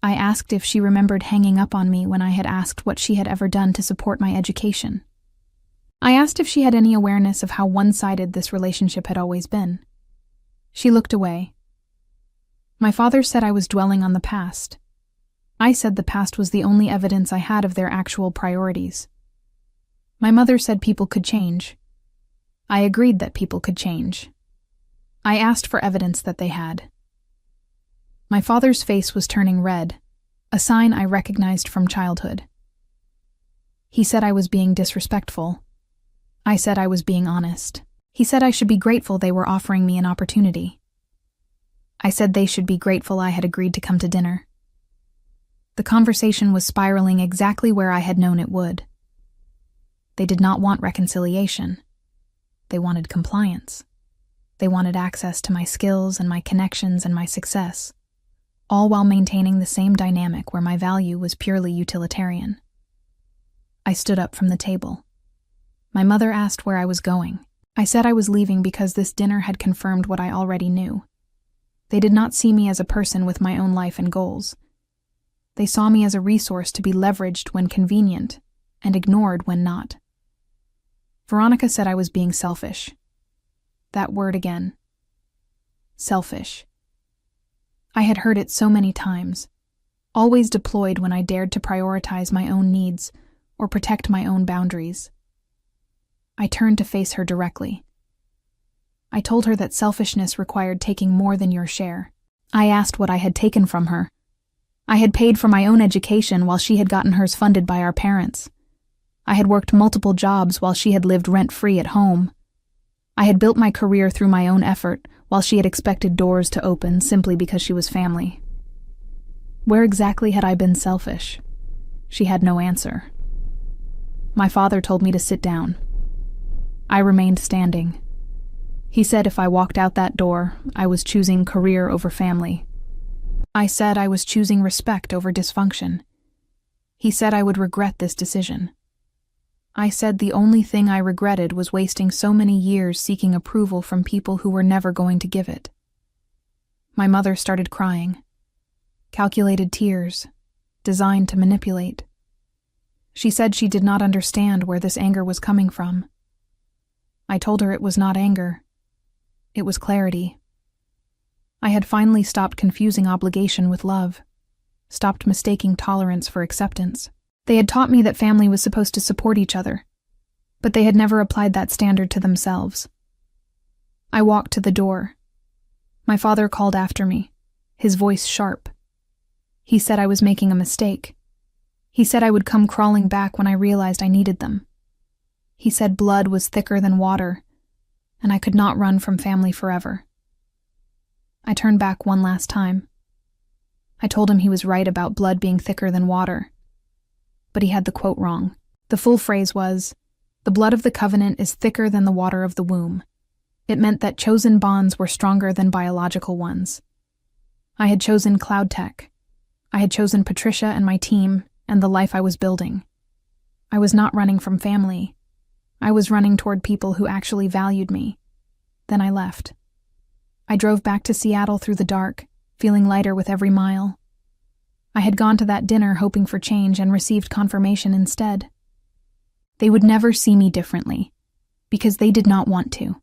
I asked if she remembered hanging up on me when I had asked what she had ever done to support my education. I asked if she had any awareness of how one-sided this relationship had always been. She looked away. My father said I was dwelling on the past. I said the past was the only evidence I had of their actual priorities. My mother said people could change. I agreed that people could change. I asked for evidence that they had. My father's face was turning red, a sign I recognized from childhood. He said I was being disrespectful. I said I was being honest. He said I should be grateful they were offering me an opportunity. I said they should be grateful I had agreed to come to dinner. The conversation was spiraling exactly where I had known it would. They did not want reconciliation. They wanted compliance. They wanted access to my skills and my connections and my success, all while maintaining the same dynamic where my value was purely utilitarian. I stood up from the table. My mother asked where I was going. I said I was leaving because this dinner had confirmed what I already knew. They did not see me as a person with my own life and goals. They saw me as a resource to be leveraged when convenient and ignored when not. Veronica said I was being selfish. That word again. Selfish. I had heard it so many times, always deployed when I dared to prioritize my own needs or protect my own boundaries. I turned to face her directly. I told her that selfishness required taking more than your share. I asked what I had taken from her. I had paid for my own education while she had gotten hers funded by our parents. I had worked multiple jobs while she had lived rent-free at home. I had built my career through my own effort while she had expected doors to open simply because she was family. Where exactly had I been selfish? She had no answer. My father told me to sit down. I remained standing. He said if I walked out that door, I was choosing career over family. I said I was choosing respect over dysfunction. He said I would regret this decision. I said the only thing I regretted was wasting so many years seeking approval from people who were never going to give it. My mother started crying. Calculated tears, designed to manipulate. She said she did not understand where this anger was coming from. I told her it was not anger. It was clarity. I had finally stopped confusing obligation with love, stopped mistaking tolerance for acceptance. They had taught me that family was supposed to support each other, but they had never applied that standard to themselves. I walked to the door. My father called after me, his voice sharp. He said I was making a mistake. He said I would come crawling back when I realized I needed them. He said blood was thicker than water, and I could not run from family forever. I turned back one last time. I told him he was right about blood being thicker than water, but he had the quote wrong. The full phrase was, "The blood of the covenant is thicker than the water of the womb." It meant that chosen bonds were stronger than biological ones. I had chosen Cloud Tech. I had chosen Patricia and my team and the life I was building. I was not running from family. I was running toward people who actually valued me. Then I left. I drove back to Seattle through the dark, feeling lighter with every mile. I had gone to that dinner hoping for change and received confirmation instead. They would never see me differently, because they did not want to.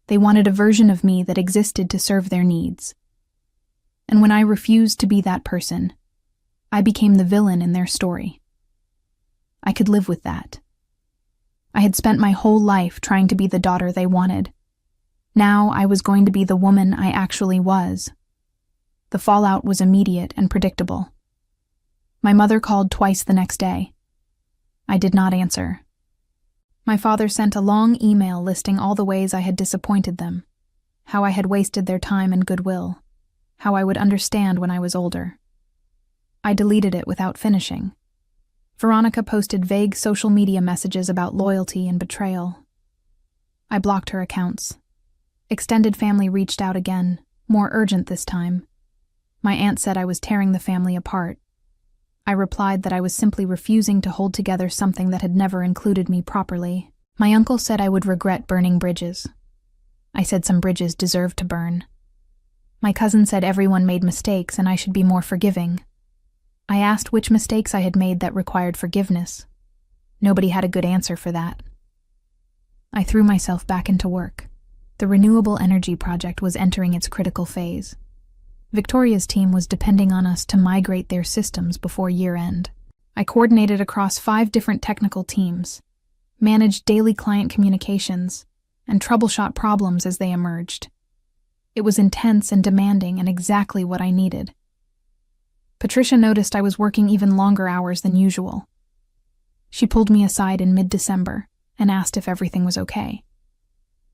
They wanted a version of me that existed to serve their needs. And when I refused to be that person, I became the villain in their story. I could live with that. I had spent my whole life trying to be the daughter they wanted. Now I was going to be the woman I actually was. The fallout was immediate and predictable. My mother called twice the next day. I did not answer. My father sent a long email listing all the ways I had disappointed them, how I had wasted their time and goodwill, how I would understand when I was older. I deleted it without finishing. Veronica posted vague social media messages about loyalty and betrayal. I blocked her accounts. Extended family reached out again, more urgent this time. My aunt said I was tearing the family apart. I replied that I was simply refusing to hold together something that had never included me properly. My uncle said I would regret burning bridges. I said some bridges deserved to burn. My cousin said everyone made mistakes and I should be more forgiving. I asked which mistakes I had made that required forgiveness. Nobody had a good answer for that. I threw myself back into work. The renewable energy project was entering its critical phase. Victoria's team was depending on us to migrate their systems before year-end. I coordinated across 5 different technical teams, managed daily client communications, and troubleshot problems as they emerged. It was intense and demanding and exactly what I needed. Patricia noticed I was working even longer hours than usual. She pulled me aside in mid-December and asked if everything was okay.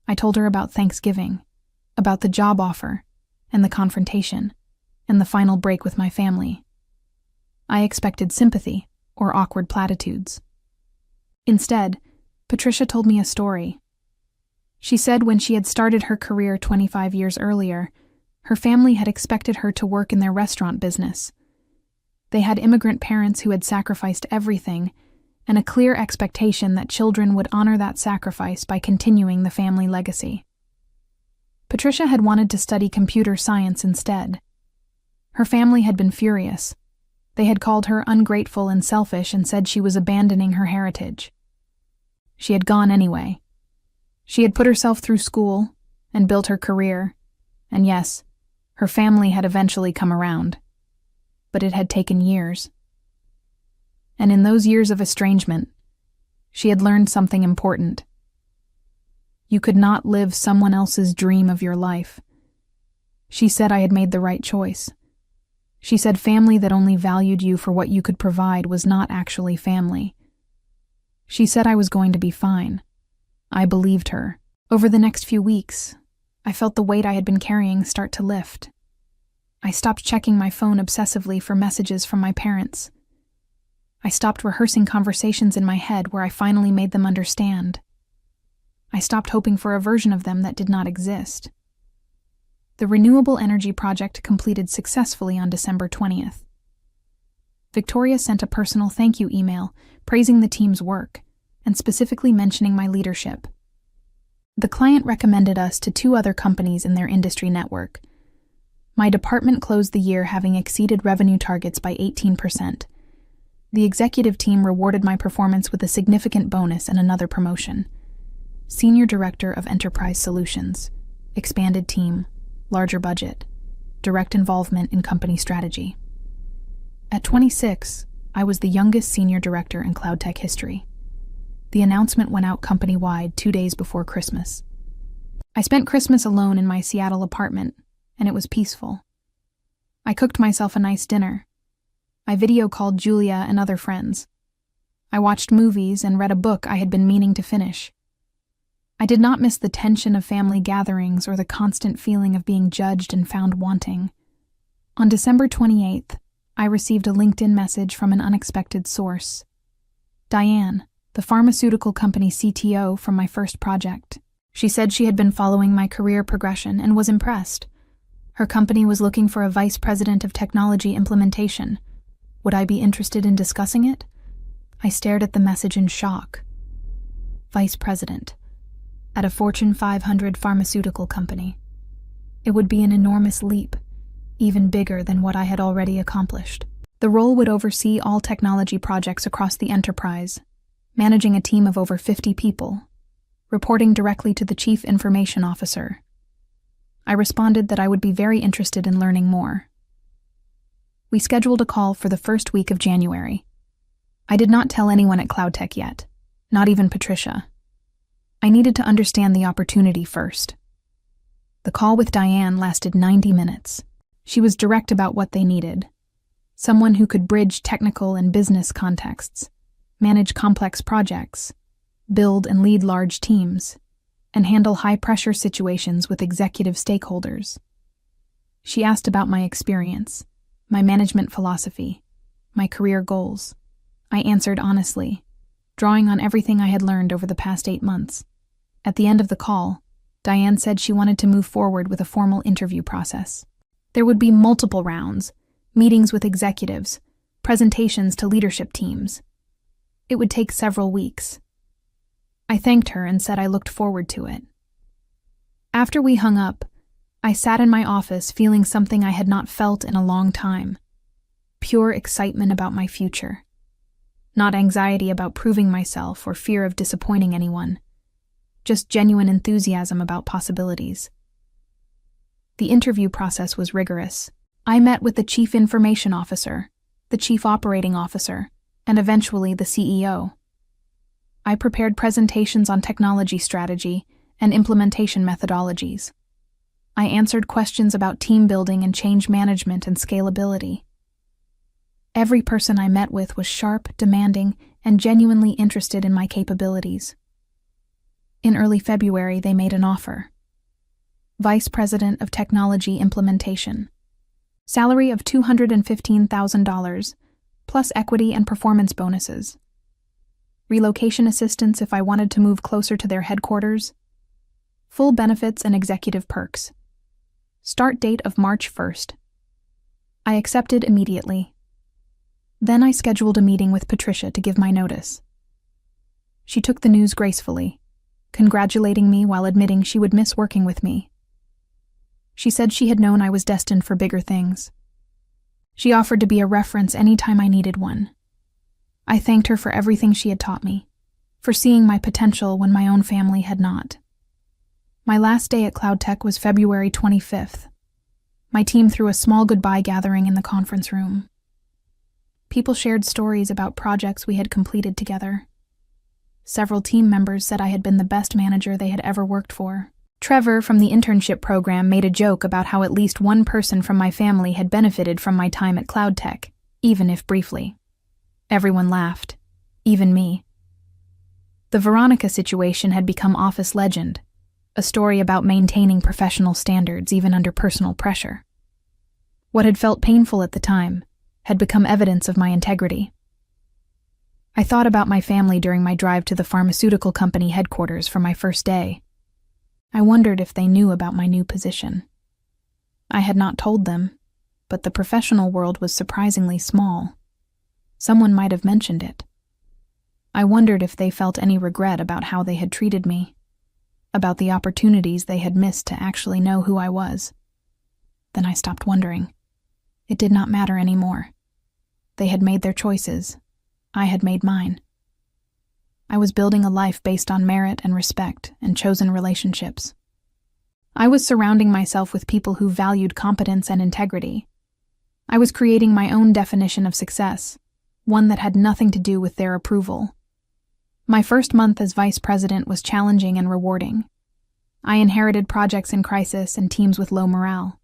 I told her about Thanksgiving, about the job offer, and the confrontation, and the final break with my family. I expected sympathy or awkward platitudes. Instead, Patricia told me a story. She said when she had started her career 25 years earlier, her family had expected her to work in their restaurant business. They had immigrant parents who had sacrificed everything, and a clear expectation that children would honor that sacrifice by continuing the family legacy. Patricia had wanted to study computer science instead. Her family had been furious. They had called her ungrateful and selfish and said she was abandoning her heritage. She had gone anyway. She had put herself through school and built her career, and yes, her family had eventually come around. But it had taken years. And in those years of estrangement, she had learned something important. You could not live someone else's dream of your life. She said I had made the right choice. She said family that only valued you for what you could provide was not actually family. She said I was going to be fine. I believed her. Over the next few weeks, I felt the weight I had been carrying start to lift. I stopped checking my phone obsessively for messages from my parents. I stopped rehearsing conversations in my head where I finally made them understand. I stopped hoping for a version of them that did not exist. The Renewable Energy Project completed successfully on December 20th. Victoria sent a personal thank you email praising the team's work and specifically mentioning my leadership. The client recommended us to 2 other companies in their industry network. My department closed the year having exceeded revenue targets by 18%. The executive team rewarded my performance with a significant bonus and another promotion. Senior Director of Enterprise Solutions, expanded team, larger budget, direct involvement in company strategy. At 26, I was the youngest senior director in cloud tech history. The announcement went out company-wide 2 days before Christmas. I spent Christmas alone in my Seattle apartment, and it was peaceful. I cooked myself a nice dinner. I video called Julia and other friends. I watched movies and read a book I had been meaning to finish. I did not miss the tension of family gatherings or the constant feeling of being judged and found wanting. On December 28th, I received a LinkedIn message from an unexpected source. Diane, the pharmaceutical company CTO from my first project. She said she had been following my career progression and was impressed. Her company was looking for a vice president of technology implementation. Would I be interested in discussing it? I stared at the message in shock. Vice president. At a Fortune 500 pharmaceutical company. It would be an enormous leap, even bigger than what I had already accomplished. The role would oversee all technology projects across the enterprise, managing a team of over 50 people, reporting directly to the Chief Information Officer. I responded that I would be very interested in learning more. We scheduled a call for the first week of January. I did not tell anyone at CloudTech yet, not even Patricia. I needed to understand the opportunity first. The call with Diane lasted 90 minutes. She was direct about what they needed. Someone who could bridge technical and business contexts, manage complex projects, build and lead large teams, and handle high-pressure situations with executive stakeholders. She asked about my experience, my management philosophy, my career goals. I answered honestly, drawing on everything I had learned over the past 8 months. At the end of the call, Diane said she wanted to move forward with a formal interview process. There would be multiple rounds, meetings with executives, presentations to leadership teams. It would take several weeks. I thanked her and said I looked forward to it. After we hung up, I sat in my office feeling something I had not felt in a long time. Pure excitement about my future. Not anxiety about proving myself or fear of disappointing anyone. Just genuine enthusiasm about possibilities. The interview process was rigorous. I met with the Chief Information Officer, the Chief Operating Officer, and eventually the CEO. I prepared presentations on technology strategy and implementation methodologies. I answered questions about team building and change management and scalability. Every person I met with was sharp, demanding, and genuinely interested in my capabilities. In early February, they made an offer. Vice President of Technology Implementation. Salary of $215,000, plus equity and performance bonuses. Relocation assistance if I wanted to move closer to their headquarters. Full benefits and executive perks. Start date of March 1st. I accepted immediately. Then I scheduled a meeting with Patricia to give my notice. She took the news gracefully, congratulating me while admitting she would miss working with me. She said she had known I was destined for bigger things. She offered to be a reference any time I needed one. I thanked her for everything she had taught me, for seeing my potential when my own family had not. My last day at CloudTech was February 25th. My team threw a small goodbye gathering in the conference room. People shared stories about projects we had completed together. Several team members said I had been the best manager they had ever worked for. Trevor from the internship program made a joke about how at least one person from my family had benefited from my time at CloudTech, even if briefly. Everyone laughed, even me. The Veronica situation had become office legend, a story about maintaining professional standards even under personal pressure. What had felt painful at the time had become evidence of my integrity. I thought about my family during my drive to the pharmaceutical company headquarters for my first day. I wondered if they knew about my new position. I had not told them, but the professional world was surprisingly small. Someone might have mentioned it. I wondered if they felt any regret about how they had treated me, about the opportunities they had missed to actually know who I was. Then I stopped wondering. It did not matter anymore. They had made their choices. I had made mine. I was building a life based on merit and respect and chosen relationships. I was surrounding myself with people who valued competence and integrity. I was creating my own definition of success, one that had nothing to do with their approval. My first month as vice president was challenging and rewarding. I inherited projects in crisis and teams with low morale.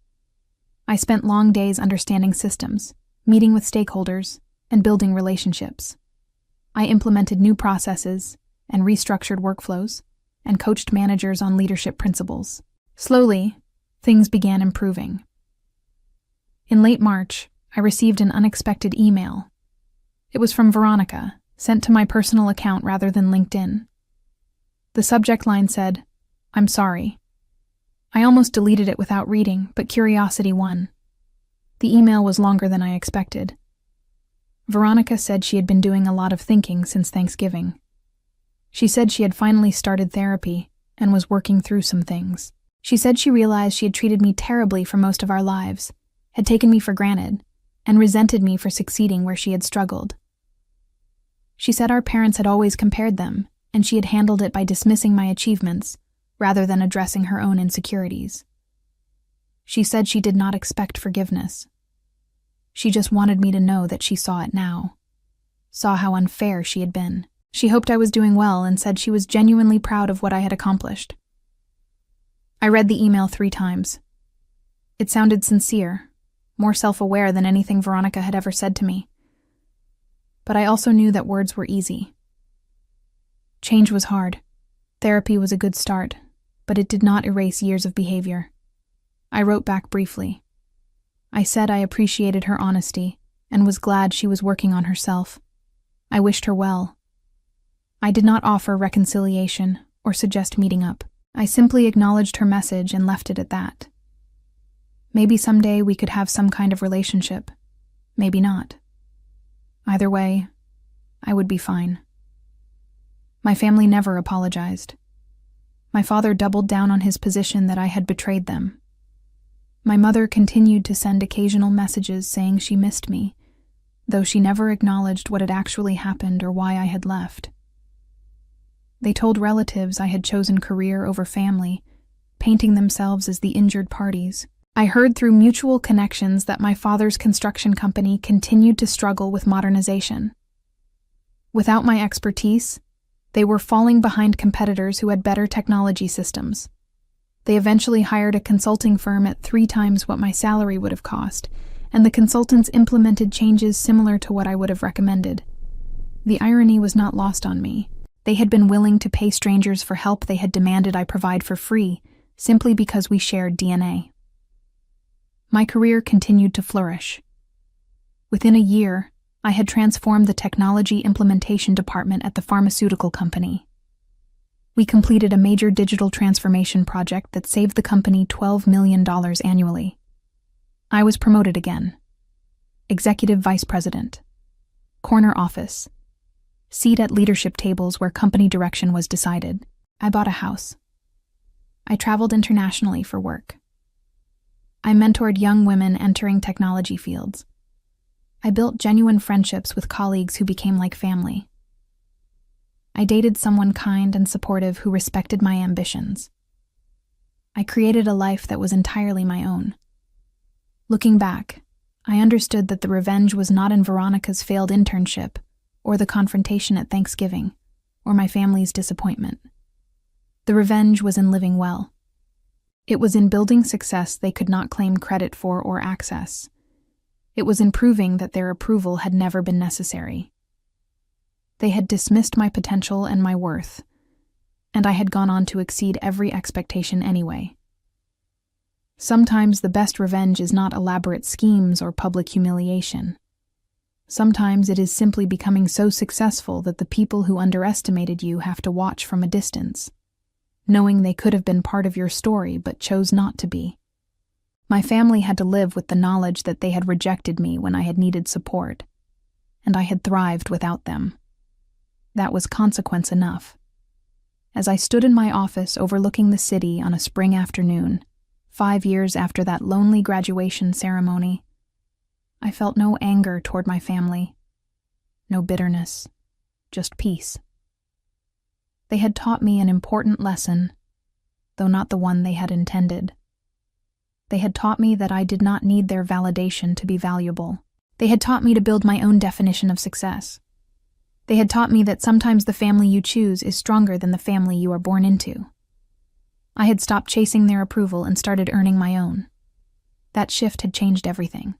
I spent long days understanding systems, meeting with stakeholders, and building relationships. I implemented new processes and restructured workflows and coached managers on leadership principles. Slowly, things began improving. In late March, I received an unexpected email. It was from Veronica, sent to my personal account rather than LinkedIn. The subject line said, "I'm sorry." I almost deleted it without reading, but curiosity won. The email was longer than I expected. Veronica said she had been doing a lot of thinking since Thanksgiving. She said she had finally started therapy and was working through some things. She said she realized she had treated me terribly for most of our lives, had taken me for granted, and resented me for succeeding where she had struggled. She said our parents had always compared them, and she had handled it by dismissing my achievements rather than addressing her own insecurities. She said she did not expect forgiveness. She just wanted me to know that she saw it now, saw how unfair she had been. She hoped I was doing well and said she was genuinely proud of what I had accomplished. I read the email 3 times. It sounded sincere, more self-aware than anything Veronica had ever said to me. But I also knew that words were easy. Change was hard. Therapy was a good start, but it did not erase years of behavior. I wrote back briefly. I said I appreciated her honesty and was glad she was working on herself. I wished her well. I did not offer reconciliation or suggest meeting up. I simply acknowledged her message and left it at that. Maybe someday we could have some kind of relationship. Maybe not. Either way, I would be fine. My family never apologized. My father doubled down on his position that I had betrayed them. My mother continued to send occasional messages saying she missed me, though she never acknowledged what had actually happened or why I had left. They told relatives I had chosen career over family, painting themselves as the injured parties. I heard through mutual connections that my father's construction company continued to struggle with modernization. Without my expertise, they were falling behind competitors who had better technology systems. They eventually hired a consulting firm at 3 times what my salary would have cost, and the consultants implemented changes similar to what I would have recommended. The irony was not lost on me. They had been willing to pay strangers for help they had demanded I provide for free, simply because we shared DNA. My career continued to flourish. Within a year, I had transformed the technology implementation department at the pharmaceutical company. We completed a major digital transformation project that saved the company $12 million annually. I was promoted again. Executive Vice President. Corner office. Seat at leadership tables where company direction was decided. I bought a house. I traveled internationally for work. I mentored young women entering technology fields. I built genuine friendships with colleagues who became like family. I dated someone kind and supportive who respected my ambitions. I created a life that was entirely my own. Looking back, I understood that the revenge was not in Veronica's failed internship, or the confrontation at Thanksgiving, or my family's disappointment. The revenge was in living well. It was in building success they could not claim credit for or access. It was in proving that their approval had never been necessary. They had dismissed my potential and my worth, and I had gone on to exceed every expectation anyway. Sometimes the best revenge is not elaborate schemes or public humiliation. Sometimes it is simply becoming so successful that the people who underestimated you have to watch from a distance, knowing they could have been part of your story but chose not to be. My family had to live with the knowledge that they had rejected me when I had needed support, and I had thrived without them. That was consequence enough. As I stood in my office overlooking the city on a spring afternoon, 5 years after that lonely graduation ceremony, I felt no anger toward my family, no bitterness, just peace. They had taught me an important lesson, though not the one they had intended. They had taught me that I did not need their validation to be valuable. They had taught me to build my own definition of success. They had taught me that sometimes the family you choose is stronger than the family you are born into. I had stopped chasing their approval and started earning my own. That shift had changed everything.